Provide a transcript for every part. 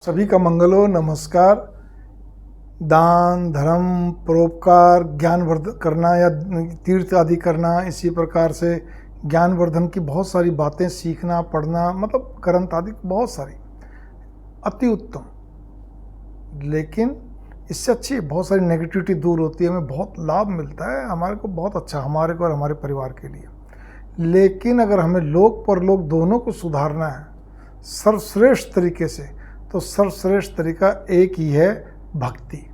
सभी का मंगल हो। नमस्कार। दान धर्म परोपकार ज्ञान करना या तीर्थ आदि करना, इसी प्रकार से ज्ञानवर्धन की बहुत सारी बातें सीखना पढ़ना, मतलब ग्रंथ आदि बहुत सारी अति उत्तम। लेकिन इससे अच्छी बहुत सारी नेगेटिविटी दूर होती है, हमें बहुत लाभ मिलता है, हमारे को बहुत अच्छा, हमारे को और हमारे परिवार के लिए। लेकिन अगर हमें लोक परलोक दोनों को सुधारना है सर्वश्रेष्ठ तरीके से, तो सर्वश्रेष्ठ तरीका एक ही है, भक्ति।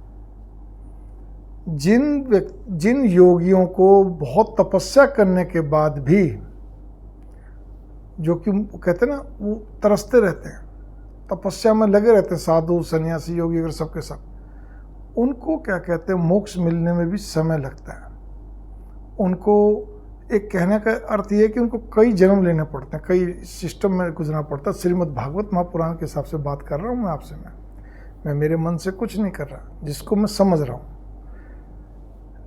जिन योगियों को बहुत तपस्या करने के बाद भी, जो कि कहते हैं ना, वो तरसते रहते हैं, तपस्या में लगे रहते हैं, साधु सन्यासी योगी अगर सबके सब, उनको क्या कहते हैं, मोक्ष मिलने में भी समय लगता है। उनको एक कहने का अर्थ ये है कि उनको कई जन्म लेने पड़ते हैं, कई सिस्टम में गुजरना पड़ता है। श्रीमद् भागवत महापुराण के हिसाब से बात कर रहा हूँ मैं आपसे। मैं मेरे मन से कुछ नहीं कर रहा, जिसको मैं समझ रहा हूँ।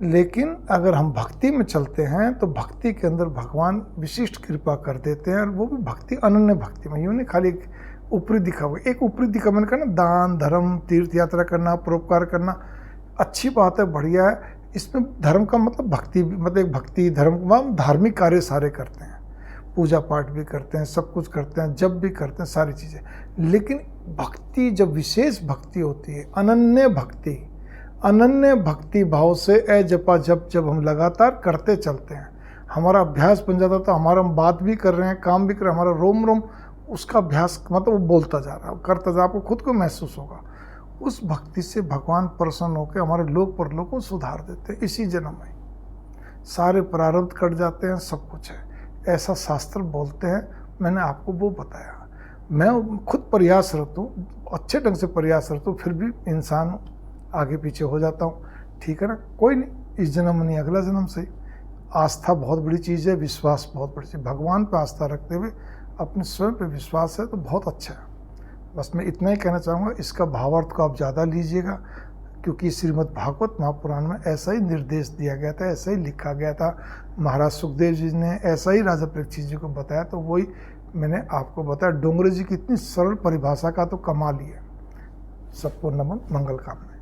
लेकिन अगर हम भक्ति में चलते हैं तो भक्ति के अंदर भगवान विशिष्ट कृपा कर देते हैं, और वो भी भक्ति अनन्य भक्ति में, यूँ नहीं खाली ऊपरी दिखा हुआ। एक ऊपरी दिखा, मैंने कहा ना, दान धर्म तीर्थ यात्रा करना परोपकार करना अच्छी बात है, बढ़िया है। इसमें धर्म का मतलब भक्ति, मतलब एक भक्ति धर्म, हम धार्मिक कार्य सारे करते हैं, पूजा पाठ भी करते हैं, सब कुछ करते हैं, जब भी करते हैं सारी चीज़ें। लेकिन भक्ति जब विशेष भक्ति होती है, अनन्य भक्ति भाव से जपा जब हम लगातार करते चलते हैं, हमारा अभ्यास बन जाता, तो हमारा हम बात भी कर रहे हैं, काम भी कर रहे हैं, हमारा रोम रोम उसका अभ्यास, मतलब वो बोलता जा रहा है, करता जा, आपको खुद को महसूस होगा। उस भक्ति से भगवान प्रसन्न होकर हमारे लोक परलोक को सुधार देते हैं। इसी जन्म में सारे प्रारब्ध कट जाते हैं, सब कुछ है, ऐसा शास्त्र बोलते हैं। मैंने आपको वो बताया, मैं खुद प्रयासरत हूँ, अच्छे ढंग से प्रयासरत हूँ, फिर भी इंसान आगे पीछे हो जाता हूँ। ठीक है ना, कोई नहीं, इस जन्म नहीं अगला जन्म से। आस्था बहुत बड़ी चीज़ है, विश्वास बहुत बड़ी चीज़। भगवान पर आस्था रखते हुए अपने स्वयं पे विश्वास है तो बहुत अच्छा है। बस मैं इतना ही कहना चाहूँगा। इसका भावार्थ को आप ज़्यादा लीजिएगा, क्योंकि श्रीमद् भागवत महापुराण में ऐसा ही निर्देश दिया गया था, ऐसा ही लिखा गया था। महाराज सुखदेव जी ने ऐसा ही राजा परीक्षित जी को बताया, तो वही मैंने आपको बताया। डोंगरे जी की इतनी सरल परिभाषा का तो कमाल ही है। सबको नमन, मंगल कामना।